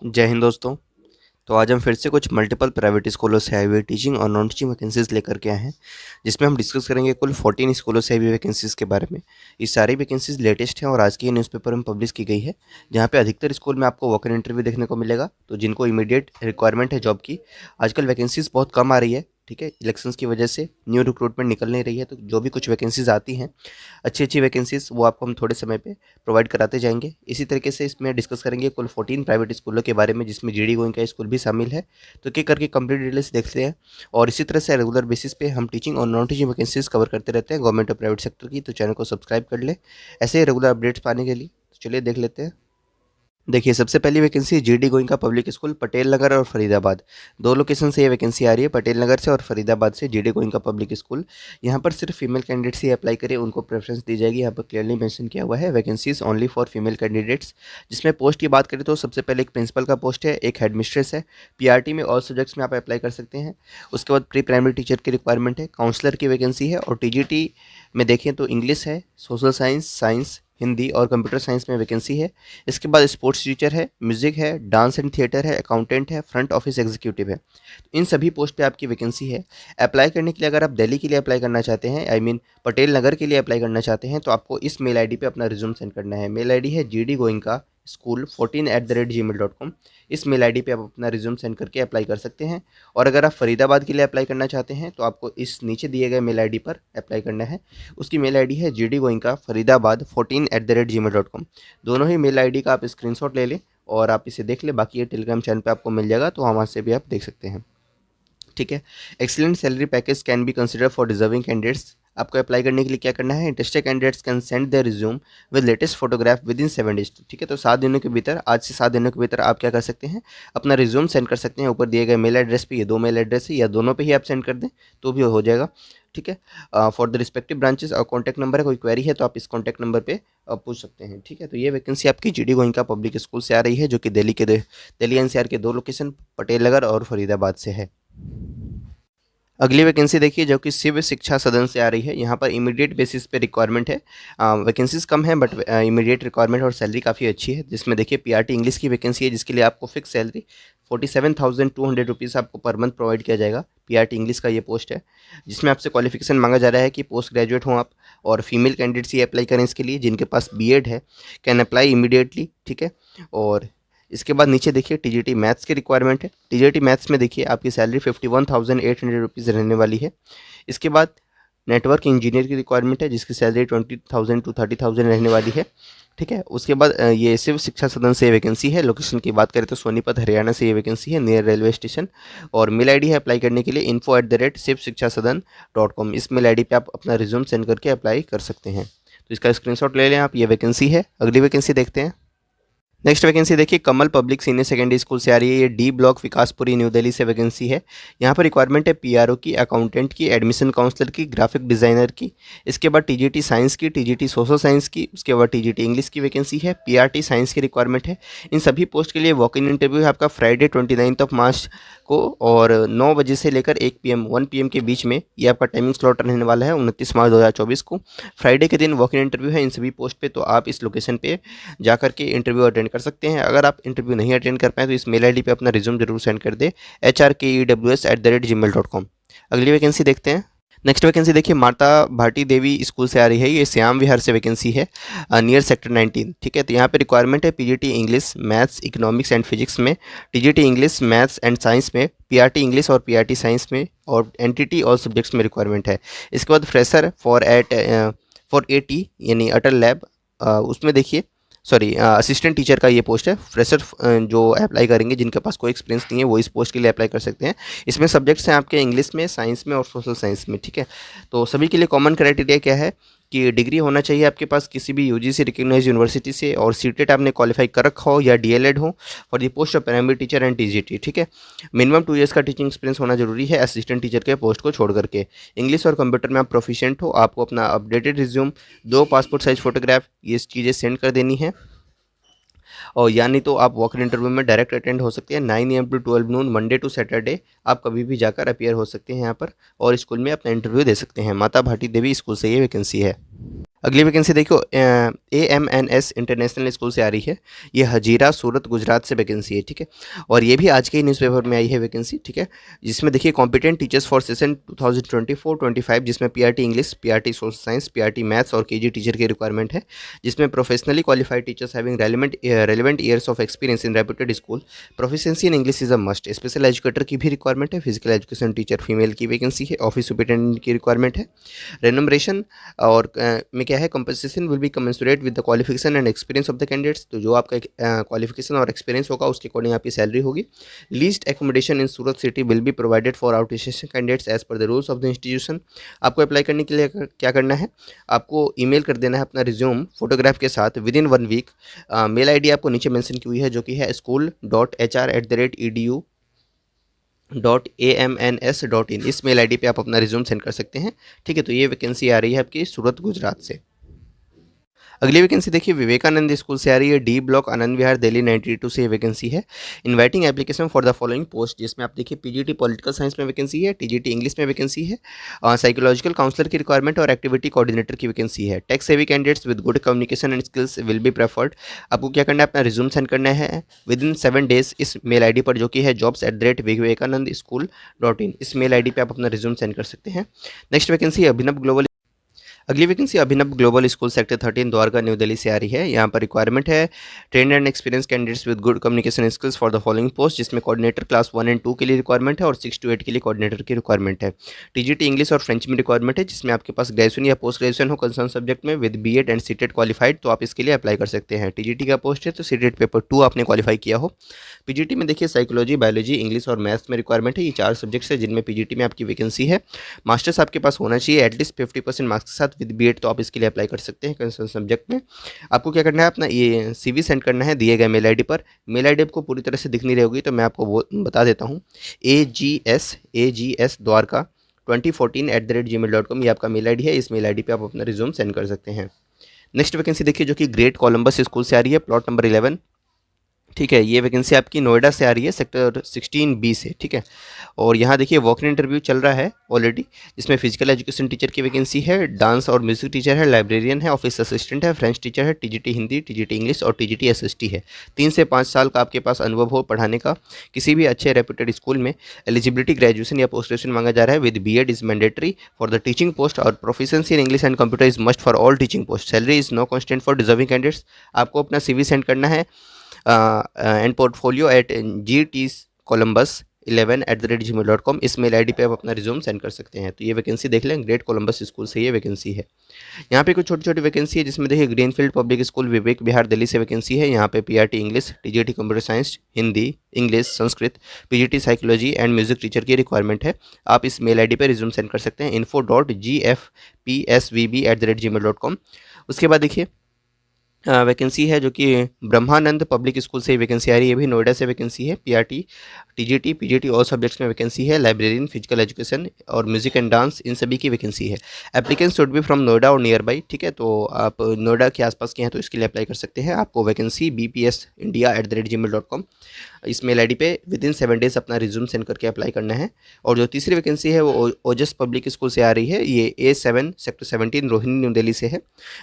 जय हिंद दोस्तों। तो आज हम फिर से कुछ मल्टीपल प्राइवेट स्कूलों से आई हुई टीचिंग और नॉन टीचिंग वैकेंसीज लेकर के आए हैं, जिसमें हम डिस्कस करेंगे कुल 14 स्कूलों से आई हुई वैकेंसीज के बारे में। ये सारी वैकेंसीज लेटेस्ट हैं और आज की न्यूज़पेपर में पब्लिश की गई है, जहाँ पे अधिकतर स्कूल में आपको वॉक इन इंटरव्यू देखने को मिलेगा। तो जिनको इमीडिएट रिक्वायरमेंट है जॉब की, आजकल वैकेंसीज बहुत कम आ रही है। ठीक है, इलेक्शंस की वजह से न्यू रिक्रूटमेंट निकल नहीं रही है, तो जो भी कुछ वैकेंसीज आती हैं, अच्छी अच्छी वैकेंसीज, वो आपको हम थोड़े समय पे प्रोवाइड कराते जाएंगे। इसी तरीके से इसमें डिस्कस करेंगे कुल 14 प्राइवेट स्कूलों के बारे में, जिसमें जीडी गोइंका स्कूल भी शामिल है। तो एक एक करके कंप्लीट डिटेल्स देखते हैं, और इसी तरह से रेगुलर बेसिस पे हम टीचिंग और नॉन टीचिंग वैकेंसीज कवर करते रहते हैं गवर्नमेंट और प्राइवेट सेक्टर की। तो चैनल को सब्सक्राइब कर ले ऐसे ही रेगुलर अपडेट्स पाने के लिए। तो चलिए देख लेते हैं। देखिए, सबसे पहली vacancy GD Goenka public school, Patel Nagar और फरीदाबाद। दो लोकेशन से ये वैकेंसी आ रही है, पटेल नगर से और फरीदाबाद से। जीडी गोइंका पब्लिक स्कूल, यहाँ पर सिर्फ फीमेल कैंडिडेट्स ही अप्लाई करें, उनको प्रेफरेंस दी जाएगी। यहाँ पर क्लियरली मेंशन किया हुआ है, vacancies only for female candidates. जिसमें पोस्ट की बात करें तो सबसे पहले एक प्रिंसिपल का पोस्ट है, एक हेडमिस्ट्रेस है। पीआरटी में ऑल सब्जेक्ट्स में आप अप्लाई कर सकते हैं। उसके बाद प्री प्राइमरी टीचर की रिक्वायरमेंट है, काउंसलर की वैकेंसी है, और टीजीटी में देखें तो इंग्लिश है, सोशल साइंस, साइंस, हिंदी और कंप्यूटर साइंस में वैकेंसी है। इसके बाद स्पोर्ट्स टीचर है, म्यूजिक है, डांस एंड थिएटर है, अकाउंटेंट है, फ्रंट ऑफिस एग्जीक्यूटिव है। इन सभी पोस्ट पे आपकी वैकेंसी है। अप्लाई करने के लिए अगर आप दिल्ली के लिए अप्लाई करना चाहते हैं, आई मीन पटेल नगर के लिए अप्लाई करना चाहते हैं, तो आपको इस मेल आईडी पे अपना रिज्यूम सेंड करना है। मेल आईडी है gdgoenka school14@gmail.com। इस मेल आईडी पे आप अपना रिज्यूम सेंड करके अप्लाई कर सकते हैं। और अगर आप फरीदाबाद के लिए अप्लाई करना चाहते हैं, तो आपको इस नीचे दिए गए मेल आईडी पर अप्लाई करना है। उसकी मेल आईडी है gdgoenka14@gmail.com। दोनों ही मेल आईडी का आप स्क्रीनशॉट ले लें और आप इसे देख लें। बाकी ये टेलीग्राम चैनल पे आपको मिल जाएगा, तो वहाँ से भी आप देख सकते हैं। ठीक है। Excellent salary package can be consider for deserving candidates. आपको अप्लाई करने के लिए क्या करना है, interested candidates can send their resume with latest photograph with in 7 days. ठीक है, तो 7 दिनों के भीतर, आज से 7 दिनों के भीतर आप क्या कर सकते हैं, अपना रिज्यूम सेंड कर सकते हैं ऊपर दिए गए मेल एड्रेस पे। ये दो मेल एड्रेस है, या दोनों पे ही आप सेंड कर दें तो भी हो जाएगा। ठीक है। फॉर द रिस्पेक्टिव ब्रांचेस और कॉन्टैक्ट नंबर है, कोई क्वेरी है तो आप इस कॉन्टैक्ट नंबर पे पूछ सकते हैं। ठीक है, तो ये वैकेंसी आपकी जीडी गोइंका पब्लिक स्कूल से आ रही है, जो कि दिल्ली एनसीआर के दो लोकेशन पटेल नगर और फरीदाबाद से है। अगली वैकेंसी देखिए, जो कि शिव शिक्षा सदन से आ रही है। यहाँ पर इमीडिएट बेसिस पे रिक्वायरमेंट है। वैकेंसीज कम है, बट इमीडिएट रिक्वायरमेंट और सैलरी काफ़ी अच्छी है। जिसमें देखिए पीआरटी इंग्लिश की वैकेंसी है, जिसके लिए आपको फिक्स सैलरी 47,200 रुपीज़ आपको पर मंथ प्रोवाइड किया जाएगा। पीआरटी इंग्लिश का ये पोस्ट है, जिसमें आपसे क्वालिफिकेशन मांगा जा रहा है कि पोस्ट ग्रेजुएट हों आप, और फीमेल कैंडिडेट्स ही अप्लाई करें इसके लिए, जिनके पास बीएड है, कैन अप्लाई इमीडिएटली। ठीक है। और इसके बाद नीचे देखिए टीजीटी मैथ्स की रिक्वायरमेंट है। टीजीटी मैथ्स में देखिए आपकी सैलरी 51,800 रुपीज़ रहने वाली है। इसके बाद नेटवर्क इंजीनियर की रिक्वायरमेंट है, जिसकी सैलरी 20,000 टू 30,000 रहने वाली है। ठीक है। उसके बाद ये शिव शिक्षा सदन से वैकेंसी है। लोकेशन की बात करें तो सोनीपत हरियाणा से ये वैकेंसी है, नियर रेलवे स्टेशन। और मेल आईडी है अप्लाई करने के लिए info@shivshikshasadan.com। इस मेल आईडी पे आप अपना रिज्यूम सेंड करके अप्लाई कर सकते हैं। तो इसका स्क्रीनशॉट ले लें आप, ये वैकेंसी है। अगली वैकेंसी देखते हैं। नेक्स्ट वैकेंसी देखिए, कमल पब्लिक सीनियर सेकेंडरी स्कूल से आ रही है। ये D block Vikaspuri new Delhi से वैकेंसी है। यहाँ पर रिक्वायरमेंट है पीआरओ की, अकाउंटेंट की, एडमिशन काउंसलर की, ग्राफिक डिज़ाइनर की। इसके बाद टीजीटी साइंस की, टीजीटी सोशल साइंस की, उसके बाद टीजीटी इंग्लिश की वैकेंसी है। पीआरटी साइंस की रिक्वायरमेंट है। इन सभी पोस्ट के लिए वॉक इन इंटरव्यू है आपका फ्राइडे 29 मार्च को, और 9 बजे से लेकर 1 PM के बीच में ये आपका टाइमिंग स्लॉट रहने वाला है, 29 मार्च 2024 को। फ्राइडे के दिन वॉक इन इंटरव्यू है इन सभी पोस्ट पे, तो आप इस लोकेशन पे जा करके इंटरव्यू अटेंड कर सकते हैं। अगर आप इंटरव्यू नहीं अटेंड कर पाए तो इस मेल आईडी पे अपना रिज्यूम जरूर सेंड कर दे, hrkews@gmail.com। अगली वैकेंसी देखते हैं। नेक्स्ट वैकेंसी देखिए, माता भाटी देवी स्कूल से आ रही है। ये श्याम विहार से वैकेंसी है, नियर सेक्टर 19। ठीक है। तो यहाँ पे रिक्वायरमेंट है PGT English, maths, economics and physics में, TGT English, maths and science में, पीआरटी इंग्लिश और पीआरटी साइंस में, और एनटीटी और सब्जेक्ट्स में रिक्वायरमेंट है। इसके बाद फ्रेशर फॉर एटी यानी अटल लैब, उसमें देखिए, सॉरी, असिस्टेंट टीचर का ये पोस्ट है। फ्रेशर जो अप्लाई करेंगे, जिनके पास कोई एक्सपीरियंस नहीं है, वो इस पोस्ट के लिए अप्लाई कर सकते हैं। इसमें सब्जेक्ट्स हैं आपके इंग्लिश में, साइंस में और सोशल साइंस में। ठीक है। तो सभी के लिए कॉमन क्राइटेरिया क्या है कि डिग्री होना चाहिए आपके पास किसी भी यूजीसी रिकग्नाइज यूनिवर्सिटी से, और सीटेट आपने क्वालिफाई कर रखा हो या डीएलएड हो for the post of primary teacher and TGT. ठीक है। मिनिमम 2 इयर्स का टीचिंग एक्सपीरियंस होना जरूरी है असिस्टेंट टीचर के पोस्ट को छोड़ करके। इंग्लिश और कंप्यूटर में आप प्रोफिशिएंट हो। आपको अपना updated resume, 2 passport size photograph, ये चीज़ें सेंड कर देनी है। और यानी तो आप वॉक इन इंटरव्यू में डायरेक्ट अटेंड हो सकते हैं 9 AM to 12 noon, Monday to Saturday. आप कभी भी जाकर अपीयर हो सकते हैं यहाँ पर, और स्कूल में अपना इंटरव्यू दे सकते हैं। माता भाटी देवी स्कूल से ये वैकेंसी है। अगली वैकेंसी देखो AMNS इंटरनेशनल स्कूल से आ रही है। ये हजीरा सूरत गुजरात से वैकेंसी है, ठीक है। और ये भी आज के ही न्यूज़पेपर में आई है वैकेंसी, ठीक है। जिसमें देखिए कॉम्पिटेंट टीचर्स फॉर सेशन 2024-25, जिसमें PRT English, PRT social science, PRT maths और KG टीचर की रिक्वायरमेंट है। जिसमें professionally qualified teachers having relevant years of experience in reputed school, proficiency in English is a must. Special educator की भी requirement है, physical education teacher female की vacancy है, office superintendent की रिक्वायरमेंट है। रेनमरेशन और में क्या है, compensation will be commensurate with the qualification and experience of the candidates. तो जो आपका क्वालिफिकेशन और एक्सपीरियंस होगा उसके अकॉर्डिंग आपकी सैलरी होगी। Least accommodation in Surat city will be provided for outstation candidates as per the rules of the institution. आपको apply करने के लिए क्या करना है, आपको ईमेल कर देना है अपना रिज्यूम फोटोग्राफ के साथ within 1 week. Mail ID आपको नीचे मेंशन की हुई है, जो कि है school.hr@edu.amns.in। इस मेल आईडी पे आप अपना रिज्यूम सेंड कर सकते हैं, ठीक है। तो ये वैकेंसी आ रही है आपकी सूरत गुजरात से। अगली वैकेंसी देखिए विवेकानंद स्कूल से आ रही है, डी ब्लॉक आनंद विहार दिल्ली 92 से ये वैकेंसी है। Inviting application for the following post, जिसमें आप देखिए PGT पॉलिटिकल साइंस में वैकेंसी है, TGT इंग्लिश में वैकेंसी है, साइकोलॉजिकल काउंसलर की रिक्वायरमेंट और एक्टिविटी कोऑर्डिनेटर की वैकेंसी है। Tech savvy candidates with good communication and skills will be preferred. आपको क्या करना है, अपना रिज्यूम सेंड करना है विद इन 7 डेज इस मेल आई पर, जो कि है jobs@vivekanand school.in। इस मेल आई पे आप अपना रिज्यूम सेंड कर सकते हैं। Next vacancy Abhinav global. अगली vacancy Abhinav global school sector 13 Dwarka new Delhi से आ रही है। यहाँ पर रिक्वायरमेंट है trained and experience candidates with good communication skills for the following post, जिसमें कोऑर्डिनेटर क्लास 1 एंड 2 के लिए रिक्वायरमेंट है और 6 to 8 के लिए कोऑर्डिनेटर की रिक्वायरमेंट है। TGT इंग्लिश और फ्रेंच में रिक्वायरमेंट है, जिसमें आपके पास ग्रेजुएशन या पोस्ट ग्रेजुएशन हो कंसर्न सब्जेक्ट में with BEd and CTET qualified, तो आप इसके लिए अप्लाई कर सकते हैं। TGT का पोस्ट है तो सीटेट पेपर 2 आपने क्वालिफाई किया हो। PGT में देखिए साइकोलॉजी, बायोलॉजी, इंग्लिश और मैथ्स में रिक्वायरमेंट है। ये 4 सब्जेक्ट्स है जिनमें PGT में आपकी वैकेंसी है। मास्टर्स आपके पास होना चाहिए एटलीस्ट 50% मार्क्स के साथ विद BEd, तो आप इसके लिए अप्लाई कर सकते हैं कंसर्न सब्जेक्ट में। आपको क्या करना है, अपना ये CV सेंड करना है दिए गए मेल आईडी पर। मेल आईडी आपको पूरी तरह से दिख नहीं रही होगी, तो मैं आपको वो बता देता हूँ। AGS द्वारका 2014 @gmail.com, ये आपका मेल आईडी है। इस मेल आईडी पे आप अपना रिज्यूम सेंड कर सकते हैं। नेक्स्ट वैकेंसी देखिए, जो कि ग्रेट कोलंबस स्कूल से आ रही है, प्लॉट नंबर 11, ठीक है। ये वैकेंसी आपकी नोएडा से आ रही है, सेक्टर 16B से, ठीक है। और यहाँ देखिए वॉक इन इंटरव्यू चल रहा है ऑलरेडी, जिसमें फिजिकल एजुकेशन टीचर की वैकेंसी है, डांस और म्यूजिक टीचर है, लाइब्रेरियन है, ऑफिस असिस्टेंट है, फ्रेंच टीचर है, TGT हिंदी, TGT इंग्लिश और TGT SST है। 3 से 5 साल का आपके पास अनुभव हो पढ़ाने का किसी भी अच्छे रेप्यूटेड स्कूल में। एलिजिबिलिटी ग्रेजुएशन या पोस्ट ग्रेजुएशन मांगा जा रहा है with BEd is mandatory for the teaching post और proficiency in English and computer is must for all teaching post. Salary is no constant for deserving candidates. आपको अपना CV send करना है एंड पोर्टफोलियो @gtcolumbus11@gmail.com। इस mail ID पे आप अपना resume send कर सकते हैं। तो ये वैकेंसी देख लें, ग्रेट कोलंबस स्कूल से ये वैकेंसी है। यहाँ पे कुछ छोटी छोटी वैकेंसी है, जिसमें देखिए greenfield public school Vivek Vihar Delhi से वैकेंसी है। यहाँ पे PRT English, TGT computer science, Hindi, English, Sanskrit, PGT psychology and music teacher की रिक्वायरमेंट है। आप इस मेल आईडी पे रिज्यूम सेंड कर सकते हैं info.gfpsvb@gmail.com। उसके बाद देखिए वैकेंसी है, जो कि ब्रह्मानंद पब्लिक स्कूल से वैकेंसी आ रही है, ये भी नोएडा से वैकेंसी है। PRT, TGT, PGT और सब्जेक्ट्स में वैकेंसी है। लाइब्रेरियन, फिजिकल एजुकेशन और म्यूजिक एंड डांस, इन सभी की वैकेंसी है। Applicant should be from Noida और नियर बाई, ठीक है। तो आप नोएडा के आसपास के हैं तो इसके लिए अप्लाई कर सकते हैं। आपको वैकेंसी bpsindia@gmail.com, इस मेल आईडी पे विद इन 7 डेज अपना रिज्यूम सेंड करके अप्लाई करना है। और जो तीसरी वैकेंसी है वो ओजस पब्लिक स्कूल से आ रही है। ये A7 sector 17 Rohini new Delhi से है।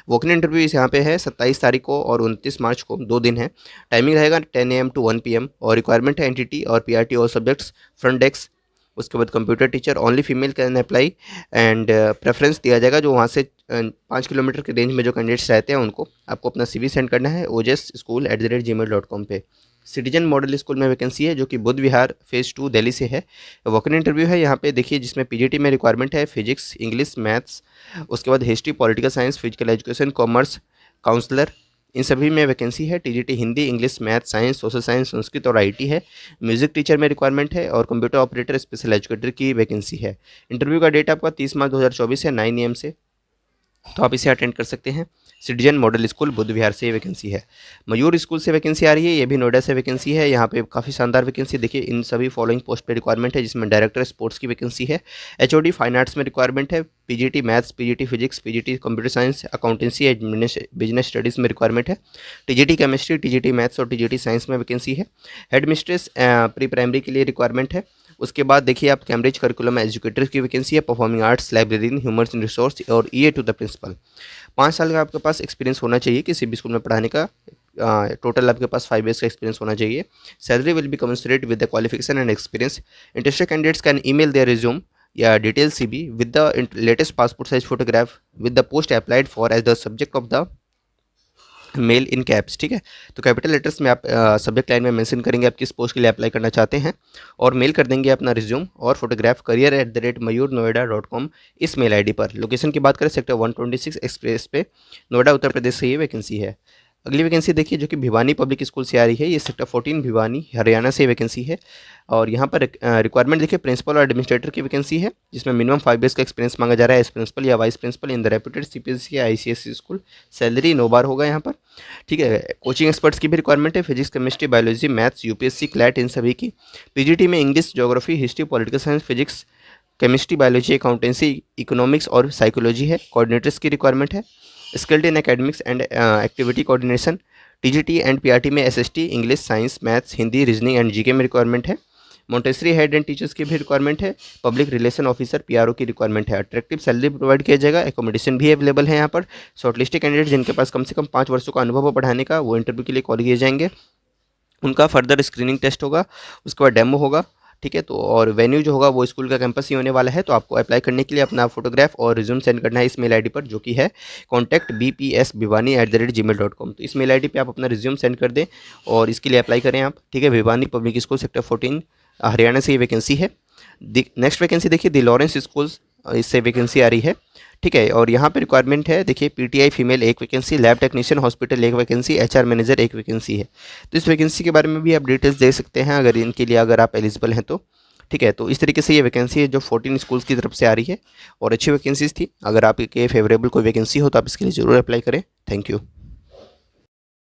वॉक इन इंटरव्यू इस यहाँ पे है 27 तारीख को और 29 मार्च को, 2 दिन है। टाइमिंग रहेगा 10 AM to 1 PM और रिक्वायरमेंट है NTT और PRT और सब्जेक्ट्स, फ्रंट डेस्क, उसके बाद computer teacher, only female can apply and preference दिया जाएगा जो वहाँ से 5 किलोमीटर के रेंज में जो कैंडिडेट्स रहते हैं उनको। आपको अपना CV सेंड करना है ojas@gmail.com पे। सिटीजन मॉडल स्कूल में वैकेंसी है, जो कि बुद्ध विहार फेज़ 2 दिल्ली से है। वॉक इन इंटरव्यू है यहाँ पे देखिए, जिसमें PGT में रिक्वायरमेंट है फिजिक्स, इंग्लिश, मैथ्स, उसके बाद history, political science, physical education, commerce, counsellor, इन सभी में वैकेंसी है। TGT Hindi, English, math, science, social science, Sanskrit और IT है। म्यूजिक टीचर में रिक्वायरमेंट है और कंप्यूटर ऑपरेटर स्पेशल एजुकेटर की वैकेंसी है। इंटरव्यू का डेट आपका 30 मार्च 2024 है 9 AM से, तो आप इसे अटेंड कर सकते हैं। सिटीजन मॉडल स्कूल बुद्ध विहार से वैकेंसी है। मयूर स्कूल से वैकेंसी आ रही है, ये भी नोएडा से वैकेंसी है। यहाँ पे काफ़ी शानदार वैकेंसी देखिए, इन सभी फॉलोइंग पोस्ट पे रिक्वायरमेंट है, जिसमें डायरेक्टर स्पोर्ट्स की वैकेंसी है। HOD फाइन आर्ट्स में रिक्वायरमेंट है। PGT maths, PGT physics, PGT computer science, accountancy, business studies में रिक्वायरमेंट है। TGT केमिस्ट्री, TGT मैथ्स और TGT साइंस में वैकेंसी है। हेड मिस्ट्रेस प्री प्राइमरी के लिए रिक्वायरमेंट है। उसके बाद देखिए आप कैम्ब्रिज करिकुलम एजुकेटर की वैकेंसी है। Performing arts, librarian, human resource और EA टू द प्रिंसिपल। 5 साल का आपके पास एक्सपीरियंस होना चाहिए किसी भी स्कूल में पढ़ाने का। टोटल आपके पास 5 ईयर्स का एक्सपीरियंस होना चाहिए। Salary will be commensurate with the qualification and experience. Interested candidates can email their resume या detail CV with the latest passport size photograph with the post applied for as the subject of the mail in caps. ठीक है, तो capital letters में आप subject line में mention करेंगे आप किस पोस्ट के लिए अप्लाई करना चाहते हैं, और मेल कर देंगे अपना रिज्यूम और फोटोग्राफ career@mayurnoida.com इस मेल आईडी पर। लोकेशन की बात करें सेक्टर 126 एक्सप्रेस पे नोएडा उत्तर प्रदेश से ये वैकेंसी है। अगली वैकेंसी देखिए जो कि भिवानी पब्लिक स्कूल से आ रही है, ये सेक्टर 14 भिवानी हरियाणा से वैकेंसी है। और यहाँ पर रिक्वायरमेंट देखिए प्रिंसिपल और एडमिनिस्ट्रेटर की वैकेंसी है, जिसमें मिनिमम 5 ईयर्स का एक्सपीरियंस मांगा जा रहा है एज प्रिंसिपल या vice principal in the reputed CPSE या आईसीएसई स्कूल। सैलरी 9 बार होगा यहाँ पर। ठीक है, कोचिंग एक्सपर्ट्स की भी रिक्वायरमेंट है, physics chemistry biology maths UPSC CLAT इन सभी की। पीजीटी में English geography history political science physics chemistry biology accountancy economics और साइकोलॉजी है। कोऑर्डिनेटर्स की रिक्वायरमेंट है, skilled in academics and activity coordination. TGT and PRT में SST English science maths Hindi reasoning and GK में रिक्वायरमेंट है। Montessori head and teachers की भी requirement है। पब्लिक रिलेशन ऑफिसर पीआरओ की रिक्वायरमेंट है। अट्रैक्टिव सैलरी प्रोवाइड किया जाएगा, एकोमोडेशन भी अवेलेबल है यहाँ पर। शॉर्टलिस्टेड कैंडिडेट जिनके पास कम से कम 5 वर्षों का अनुभव हो पढ़ाने का, वो इंटरव्यू के लिए कॉल किए जाएंगे। उनका फर्दर स्क्रीनिंग टेस्ट होगा, उसके बाद डेमो होगा। ठीक है, तो और वेन्यू जो होगा वो स्कूल का कैंपस ही होने वाला है। तो आपको अप्लाई करने के लिए अपना फोटोग्राफ और रिज्यूम सेंड करना है इस मेल आईडी पर, जो कि है contactbpsbhiwani@gmail.com। तो इस मेल आईडी पे आप अपना रिज्यूम सेंड कर दें और इसके लिए अप्लाई करें आप। ठीक है, Bhiwani public school sector 14 Haryana से ये वैकेंसी है। नेक्स्ट वैकेंसी देखिए द लॉरेंस स्कूल्स, इससे वैकेंसी आ रही है। ठीक है, और यहाँ पे रिक्वायरमेंट है देखिए पीटीआई फीमेल एक वैकेंसी, लैब टेक्नीशियन हॉस्पिटल एक वैकेंसी, एचआर मैनेजर एक वैकेंसी है। तो इस वैकेंसी के बारे में भी आप डिटेल्स दे सकते हैं अगर इनके लिए अगर आप एलिजिबल हैं तो। ठीक है, तो इस तरीके से ये वैकेंसी है जो 14 स्कूल्स की तरफ से आ रही है और अच्छी वैकेंसीज थी। अगर आपके फेवरेबल कोई वैकेंसी हो तो आप इसके लिए ज़रूर अप्लाई करें। Thank you.